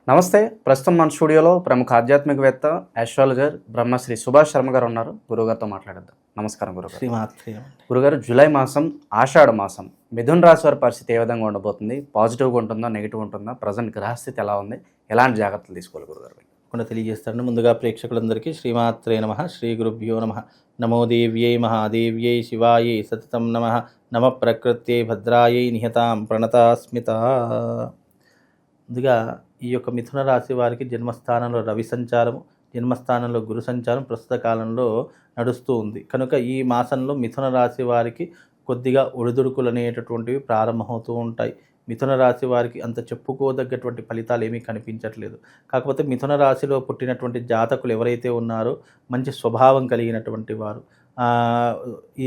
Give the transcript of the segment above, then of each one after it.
నమస్తే. ప్రస్తుతం మన స్టూడియోలో ప్రముఖ ఆధ్యాత్మికవేత్త, ఆస్ట్రాలజర్ బ్రహ్మశ్రీ సుభాష్ శర్మ గారు ఉన్నారు. గురువుగారితో మాట్లాడేద్దాం. నమస్కారం గురుగారు. శ్రీమాత్రే. గురుగారు, జూలై మాసం ఆషాఢ మాసం మిథున రాశి వారి పరిస్థితి ఏ విధంగా ఉండబోతుంది? పాజిటివ్గా ఉంటుందా, నెగిటివ్ ఉంటుందా? ప్రజెంట్ గ్రహస్థితి ఎలా ఉంది? ఎలాంటి జాగ్రత్తలు తీసుకోవాలి గురుగారు? కొన్ని తెలియజేస్తాను. ముందుగా ప్రేక్షకులందరికీ శ్రీమాత్రే నమః, శ్రీ గురుభ్యో నమః. నమో దేవ్యై మహాదేవ్యై శివాయై సతతం నమః. నమ ప్రకృత్యై భద్రాయై నిహతాం ప్రణతాస్మిత. ముందుగా ఈ యొక్క మిథున రాశి వారికి జన్మస్థానంలో రవి సంచారము, జన్మస్థానంలో గురు సంచారం ప్రస్తుత కాలంలో నడుస్తూ ఉంది. కనుక ఈ మాసంలో మిథున రాశి వారికి కొద్దిగా ఒడిదుడుకులు అనేటటువంటివి ప్రారంభమవుతూ ఉంటాయి. మిథున రాశి వారికి అంత చెప్పుకోదగ్గటువంటి ఫలితాలు ఏమీ కనిపించట్లేదు. కాకపోతే మిథున రాశిలో పుట్టినటువంటి జాతకులు ఎవరైతే ఉన్నారో మంచి స్వభావం కలిగినటువంటి వారు,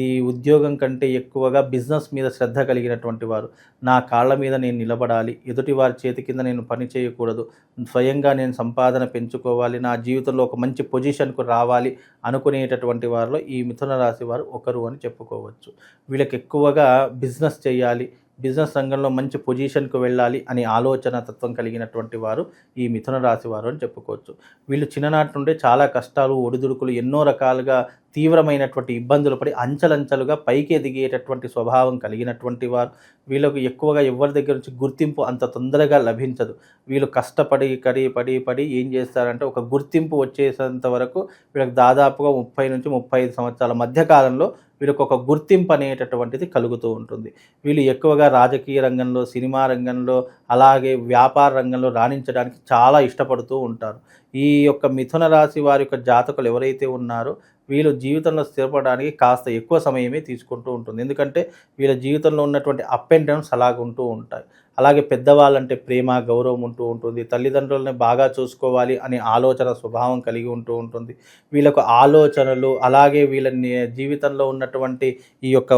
ఈ ఉద్యోగం కంటే ఎక్కువగా బిజినెస్ మీద శ్రద్ధ కలిగినటువంటి వారు, నా కాళ్ళ మీద నేను నిలబడాలి, ఎదుటి వారి చేతి కింద నేను పని చేయకూడదు, స్వయంగా నేను సంపాదన పెంచుకోవాలి, నా జీవితంలో ఒక మంచి పొజిషన్కు రావాలి అనుకునేటటువంటి వారిలో ఈ మిథున రాశి వారు ఒకరు అని చెప్పుకోవచ్చు. వీళ్ళకి ఎక్కువగా బిజినెస్ చేయాలి, బిజినెస్ రంగంలో మంచి పొజిషన్కు వెళ్ళాలి అనే ఆలోచన తత్వం కలిగినటువంటి వారు ఈ మిథున రాశి వారు అని చెప్పుకోవచ్చు. వీళ్ళు చిన్ననాటి నుండే చాలా కష్టాలు, ఒడిదుడుకులు, ఎన్నో రకాలుగా తీవ్రమైనటువంటి ఇబ్బందులు పడి అంచెలంచెలుగా పైకి ఎదిగేటటువంటి స్వభావం కలిగినటువంటి వారు. వీళ్ళకు ఎక్కువగా ఎవరి దగ్గర నుంచి గుర్తింపు అంత తొందరగా లభించదు. వీళ్ళు కష్టపడి పడి ఏం చేస్తారంటే ఒక గుర్తింపు వచ్చేసేంత వరకు వీళ్ళకి దాదాపుగా 30 నుంచి 35 సంవత్సరాల మధ్యకాలంలో వీళ్ళకి ఒక గుర్తింపు అనేటటువంటిది కలుగుతూ ఉంటుంది. వీళ్ళు ఎక్కువగా రాజకీయ రంగంలో, సినిమా రంగంలో, అలాగే వ్యాపార రంగంలో రాణించడానికి చాలా ఇష్టపడుతూ ఉంటారు. ఈ యొక్క మిథున రాశి వారి యొక్క జాతకులు ఎవరైతే ఉన్నారో వీళ్ళు జీవితంలో స్థిరపడడానికి కాస్త ఎక్కువ సమయమే తీసుకుంటూ ఉంటుంది. ఎందుకంటే వీళ్ళ జీవితంలో ఉన్నటువంటి అప్ అండ్ డౌన్స్ అలాగుంటూ ఉంటాయి. అలాగే పెద్దవాళ్ళంటే ప్రేమ, గౌరవం ఉంటూ ఉంటుంది. తల్లిదండ్రులని బాగా చూసుకోవాలి అనే ఆలోచన స్వభావం కలిగి ఉంటూ ఉంటుంది. వీళ్ళకు ఆలోచనలు, అలాగే వీళ్ళ జీవితంలో ఉన్నటువంటి ఈ యొక్క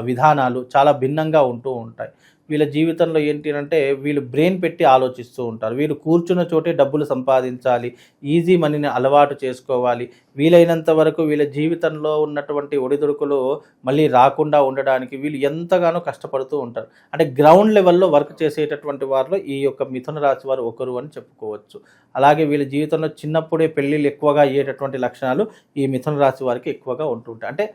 విధానాలు చాలా భిన్నంగా ఉంటూ ఉంటాయి. వీళ్ళ జీవితంలో ఏంటి అంటే వీళ్ళు బ్రెయిన్ పెట్టి ఆలోచిస్తూ ఉంటారు. వీళ్ళు కూర్చున్న చోటే డబ్బులు సంపాదించాలి, ఈజీ మనీని అలవాటు చేసుకోవాలి, వీలైనంత వరకు వీళ్ళ జీవితంలో ఉన్నటువంటి ఒడిదుడుకులు మళ్ళీ రాకుండా ఉండడానికి వీళ్ళు ఎంతగానో కష్టపడుతూ ఉంటారు. అంటే గ్రౌండ్ లెవెల్లో వర్క్ చేసేటటువంటి వారిలో ఈ యొక్క మిథున రాశి వారు ఒకరు అని చెప్పుకోవచ్చు. అలాగే వీళ్ళ జీవితంలో చిన్నప్పుడే పెళ్ళిళ్ళు ఎక్కువగా అయ్యేటటువంటి లక్షణాలు ఈ మిథున రాశి వారికి ఎక్కువగా ఉంటుంటాయి. అంటే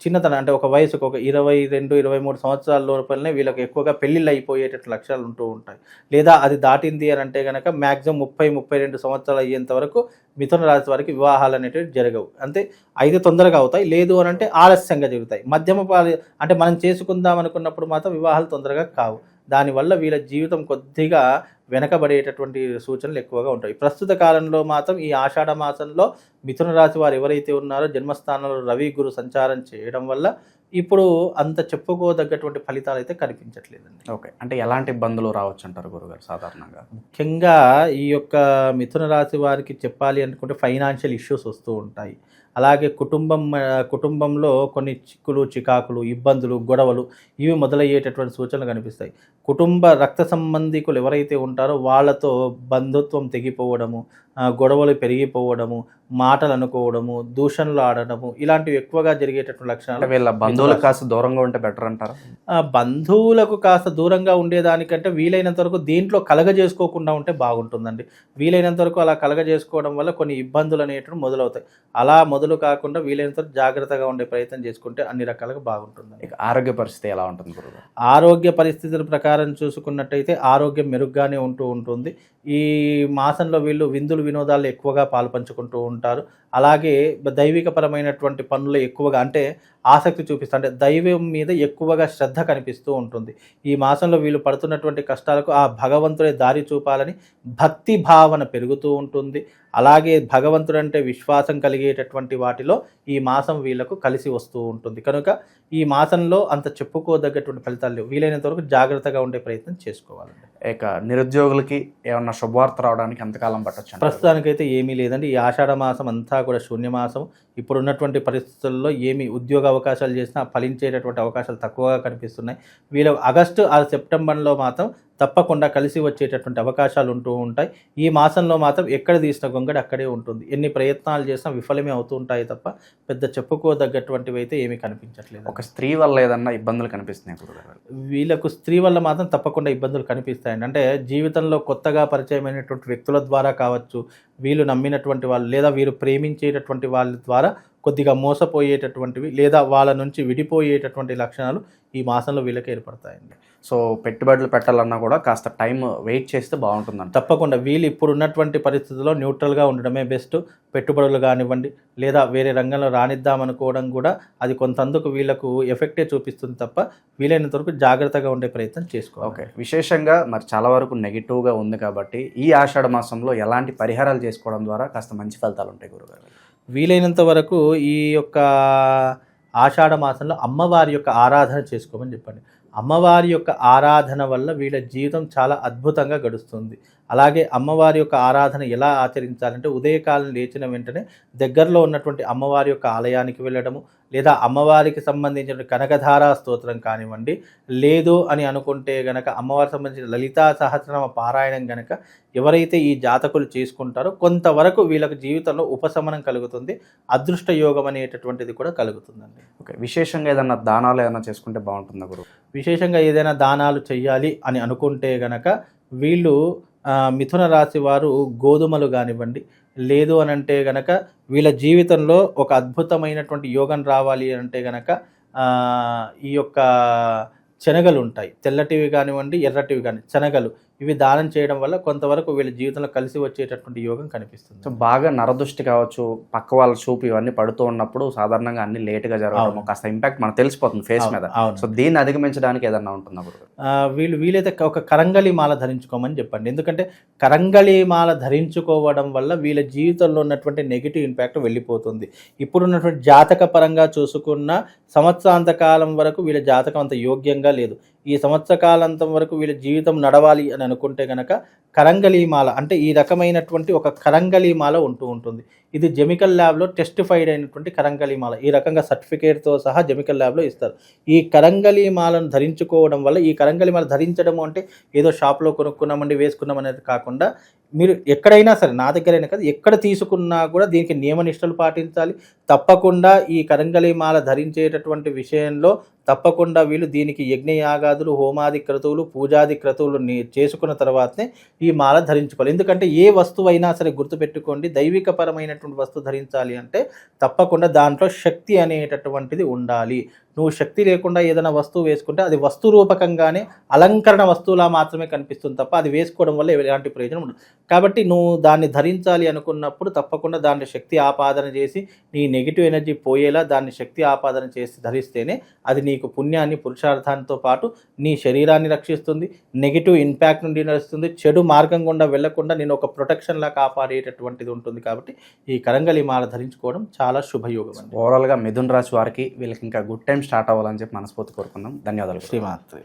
చిన్నతనం అంటే ఒక వయసుకు ఒక 22, 23 సంవత్సరాల లోపలనే వీళ్ళకి ఎక్కువగా పెళ్ళిళ్ళు అయిపోయేటట్టు లక్షణాలు ఉంటూ ఉంటాయి. లేదా అది దాటింది అని అంటే కనుక మ్యాక్సిమం 30, 32 సంవత్సరాలు అయ్యేంత వరకు మిథున రాశి వారికి వివాహాలు అనేటివి జరగవు. అంటే అయితే తొందరగా అవుతాయి, లేదు అని అంటే ఆలస్యంగా జరుగుతాయి. మధ్యమ అంటే మనం చేసుకుందాం అనుకున్నప్పుడు మాత్రం వివాహాలు తొందరగా కావు. దానివల్ల వీళ్ళ జీవితం కొద్దిగా వెనకబడేటటువంటి సూచనలు ఎక్కువగా ఉంటాయి. ప్రస్తుత కాలంలో మాత్రం ఈ ఆషాఢ మాసంలో మిథున రాశి వారు ఎవరైతే ఉన్నారో జన్మస్థానంలో రవి గురు సంచారం చేయడం వల్ల ఇప్పుడు అంత చెప్పుకోదగ్గటువంటి ఫలితాలు అయితే కనిపించట్లేదండి. ఓకే, అంటే ఎలాంటి ఇబ్బందులు రావచ్చు అంటారు గురుగారు సాధారణంగా? ముఖ్యంగా ఈ యొక్క మిథున రాశి వారికి చెప్పాలి అనుకుంటే ఫైనాన్షియల్ ఇష్యూస్ వస్తూ ఉంటాయి. అలాగే కుటుంబంలో కొన్ని చిక్కులు, చికాకులు, ఇబ్బందులు, గొడవలు ఇవి మొదలయ్యేటటువంటి సూచనలు కనిపిస్తాయి. కుటుంబ రక్త సంబంధికులు ఎవరైతే ఉంటారో వాళ్ళతో బంధుత్వం తెగిపోవడము, గొడవలు పెరిగిపోవడము, మాటలు అనుకోవడము, దూషణలు ఆడడము, ఇలాంటివి ఎక్కువగా జరిగేటటువంటి లక్షణాలు. వీళ్ళ బంధువులకు కాస్త దూరంగా ఉంటే బెటర్ అంటారా? బంధువులకు కాస్త దూరంగా ఉండేదానికంటే వీలైనంత వరకు దీంట్లో కలగజేసుకోకుండా ఉంటే బాగుంటుందండి. వీలైనంత వరకు అలా కలగజేసుకోవడం వల్ల కొన్ని ఇబ్బందులు అనేటివి మొదలవుతాయి. అలా మొదలు కాకుండా వీలైనంత జాగ్రత్తగా ఉండే ప్రయత్నం చేసుకుంటే అన్ని రకాలుగా బాగుంటుంది. ఆరోగ్య పరిస్థితి ఎలా ఉంటుంది గురుగారు? ఆరోగ్య పరిస్థితుల ప్రకారం చూసుకున్నట్టయితే ఆరోగ్యం మెరుగ్గానే ఉంటూ ఉంటుంది. ఈ మాసంలో వీళ్ళు విందులు, వినోదాలు ఎక్కువగా పాల్పంచుకుంటూ ఉంటారు. అలాగే దైవికపరమైనటువంటి పనులు ఎక్కువగా అంటే ఆసక్తి చూపిస్తారు. అంటే దైవం మీద ఎక్కువగా శ్రద్ధ కనిపిస్తూ ఉంటుంది. ఈ మాసంలో వీళ్ళు పడుతున్నటువంటి కష్టాలకు ఆ భగవంతుడే దారి చూపాలని భక్తి భావన పెరుగుతూ ఉంటుంది. అలాగే భగవంతుడు అంటే విశ్వాసం కలిగేటటువంటి వాటిలో ఈ మాసం వీళ్ళకు కలిసి వస్తూ ఉంటుంది. కనుక ఈ మాసంలో అంత చెప్పుకోదగ్గటువంటి ఫలితాలు లేవు. వీలైనంత వరకు జాగ్రత్తగా ఉండే ప్రయత్నం చేసుకోవాలండి. ఇక నిరుద్యోగులకి ఏమన్నా శుభవార్త రావడానికి ఎంతకాలం పట్టొచ్చు? ప్రస్తుతానికైతే ఏమీ లేదండి. ఈ ఆషాఢ మాసం అంతా కూడా శూన్యమాసం. ఇప్పుడున్నటువంటి పరిస్థితుల్లో ఏమి ఉద్యోగ అవకాశాలు చేసినా ఫలించేటటువంటి అవకాశాలు తక్కువగా కనిపిస్తున్నాయి. వీళ్ళు ఆగస్టు, సెప్టెంబర్లో మాత్రం తప్పకుండా కలిసి వచ్చేటటువంటి అవకాశాలు ఉంటూ ఉంటాయి. ఈ మాసంలో మాత్రం ఎక్కడ తీసిన గొంగడి అక్కడే ఉంటుంది. ఎన్ని ప్రయత్నాలు చేసినా విఫలమే అవుతూ ఉంటాయి తప్ప పెద్ద చెప్పుకోదగ్గటువంటివి అయితే ఏమీ కనిపించట్లేదు. ఒక స్త్రీ వల్ల ఏదన్నా ఇబ్బందులు కనిపిస్తున్నాయి గురుగారు? వీళ్ళకు స్త్రీ వల్ల మాత్రం తప్పకుండా ఇబ్బందులు కనిపిస్తాయండి. అంటే జీవితంలో కొత్తగా పరిచయమైనటువంటి వ్యక్తుల ద్వారా కావచ్చు, వీళ్ళు నమ్మినటువంటి వాళ్ళు లేదా వీరు ప్రేమించేటటువంటి వాళ్ళ ద్వారా కొద్దిగా మోసపోయేటటువంటివి లేదా వాళ్ళ నుంచి విడిపోయేటటువంటి లక్షణాలు ఈ మాసంలో వీళ్ళకి ఏర్పడతాయండి. సో పెట్టుబడులు పెట్టాలన్నా కూడా కాస్త టైం వెయిట్ చేస్తే బాగుంటుందంట. తప్పకుండా వీళ్ళు ఇప్పుడు ఉన్నటువంటి పరిస్థితుల్లో న్యూట్రల్గా ఉండడమే బెస్ట్. పెట్టుబడులు కానివ్వండి లేదా వేరే రంగంలో రానిద్దామనుకోవడం కూడా అది కొంతందుకు వీళ్ళకు ఎఫెక్టే చూపిస్తుంది తప్ప వీలైనంత వరకు జాగ్రత్తగా ఉండే ప్రయత్నం చేసుకోవాలి. ఓకే, విశేషంగా మరి చాలా వరకు నెగిటివ్గా ఉంది కాబట్టి ఈ ఆషాఢ మాసంలో ఎలాంటి పరిహారాలు చేసుకోవడం ద్వారా కాస్త మంచి ఫలితాలు ఉంటాయి గురుగారు? వీలైనంత వరకు ఈ యొక్క ఆషాఢ మాసంలో అమ్మవారి యొక్క ఆరాధన చేసుకోమని చెప్పండి. అమ్మవారి యొక్క ఆరాధన వల్ల వీళ్ళ జీవితం చాలా అద్భుతంగా గడుస్తుంది. అలాగే అమ్మవారి యొక్క ఆరాధన ఎలా ఆచరించాలంటే ఉదయకాలం లేచిన వెంటనే దగ్గరలో ఉన్నటువంటి అమ్మవారి యొక్క ఆలయానికి వెళ్ళడము లేదా అమ్మవారికి సంబంధించిన కనకధారా స్తోత్రం కానివ్వండి, లేదు అని అనుకుంటే గనక అమ్మవారికి సంబంధించిన లలితా సహస్రనామ పారాయణం గనక ఎవరైతే ఈ జాతకులు చేసుకుంటారో కొంతవరకు వీళ్ళకి జీవితంలో ఉపశమనం కలుగుతుంది, అదృష్ట యోగం అనేటటువంటిది కూడా కలుగుతుందండి. ఓకే, విశేషంగా ఏదైనా దానాలు ఏదైనా చేసుకుంటే బాగుంటుందా గురు? విశేషంగా ఏదైనా దానాలు చెయ్యాలి అని అనుకుంటే గనక వీళ్ళు మిథున రాశి వారు గోధుమలు కానివ్వండి, లేదు అని అంటే గనక వీళ్ళ జీవితంలో ఒక అద్భుతమైనటువంటి యోగం రావాలి అంటే గనక ఈ యొక్క శనగలు ఉంటాయి, తెల్లటివి కానివ్వండి ఎర్రటివి కానీ శనగలు, ఇవి దానం చేయడం వల్ల కొంతవరకు వీళ్ళ జీవితంలో కలిసి వచ్చేటటువంటి యోగం కనిపిస్తుంది. సో బాగా నరదృష్టి కావచ్చు, పక్క వాళ్ళ చూపు ఇవన్నీ పడుతూ ఉన్నప్పుడు సాధారణంగా అన్ని లేట్గా జరగడం, కాస్త ఇంపాక్ట్ మనకు తెలిసిపోతుంది ఫేస్ మీద. సో దీన్ని అధిగమించడానికి ఏదన్నా ఉంటుందా? వీలైతే ఒక కరంగళి మాల ధరించుకోమని చెప్పండి. ఎందుకంటే కరంగళి మాల ధరించుకోవడం వల్ల వీళ్ళ జీవితంలో ఉన్నటువంటి నెగిటివ్ ఇంపాక్ట్ వెళ్ళిపోతుంది. ఇప్పుడున్నటువంటి జాతక పరంగా చూసుకున్న సంవత్సరాంత కాలం వరకు వీళ్ళ జాతకం అంత యోగ్యంగా లేదు. ఈ సంవత్సర కాలాంతం వరకు వీళ్ళ జీవితం నడవాలి అని అనుకుంటే కనుక కరంగళీమాల అంటే ఈ రకమైనటువంటి ఒక కరంగళీమాల ఉంటుంది. ఇది జెమికల్ ల్యాబ్లో టెస్టిఫైడ్ అయినటువంటి కరంగళీమాల. ఈ రకంగా సర్టిఫికేట్తో సహా జెమికల్ ల్యాబ్లో ఇస్తారు. ఈ కరంగళీమాలను ధరించుకోవడం వల్ల, ఈ కరంగళీమాల ధరించడము అంటే ఏదో షాప్లో కొనుక్కున్నామండి వేసుకున్నాం అనేది కాకుండా మీరు ఎక్కడైనా సరే, నా దగ్గరైనా కదా, ఎక్కడ తీసుకున్నా కూడా దీనికి నియమనిష్టలు పాటించాలి. తప్పకుండా ఈ కరంగళీమాల ధరించేటటువంటి విషయంలో తప్పకుండా వీళ్ళు దీనికి యజ్ఞయాగాదులు, హోమాది క్రతువులు, పూజాది క్రతువులు చేసుకున్న తర్వాతనే ఈ మాల ధరించుకోవాలి. ఎందుకంటే ఏ వస్తువు అయినా సరే గుర్తుపెట్టుకోండి, దైవికపరమైనటువంటి వస్తువు ధరించాలి అంటే తప్పకుండా దాంట్లో శక్తి అనేటటువంటిది ఉండాలి. నువ్వు శక్తి లేకుండా ఏదైనా వస్తువు వేసుకుంటే అది వస్తు రూపకంగానే అలంకరణ వస్తువులా మాత్రమే కనిపిస్తుంది తప్ప అది వేసుకోవడం వల్ల ఎలాంటి ప్రయోజనం ఉండదు. కాబట్టి నువ్వు దాన్ని ధరించాలి అనుకున్నప్పుడు తప్పకుండా దాన్ని శక్తి ఆపాదన చేసి నీ నెగిటివ్ ఎనర్జీ పోయేలా దాన్ని శక్తి ఆపాదన చేసి ధరిస్తేనే అది నీకు పుణ్యాన్ని, పురుషార్థానితో పాటు నీ శరీరాన్ని రక్షిస్తుంది, నెగిటివ్ ఇంపాక్ట్ నుండి నడుస్తుంది, చెడు మార్గం గుండా వెళ్లకుండా నేను ఒక ప్రొటెక్షన్లా కాపాడేటటువంటిది ఉంటుంది. కాబట్టి ఈ కరంగళి మాల ధరించుకోవడం చాలా శుభయోగం అండి. ఓవరాల్గా మిథున రాశి వారికి వీళ్ళకి ఇంకా గుడ్ టైం స్టార్ట్ అవ్వాలని చెప్పి మనస్ఫూర్తి కోరుకుందాం. ధన్యవాదాలు. శ్రీమాత్రే.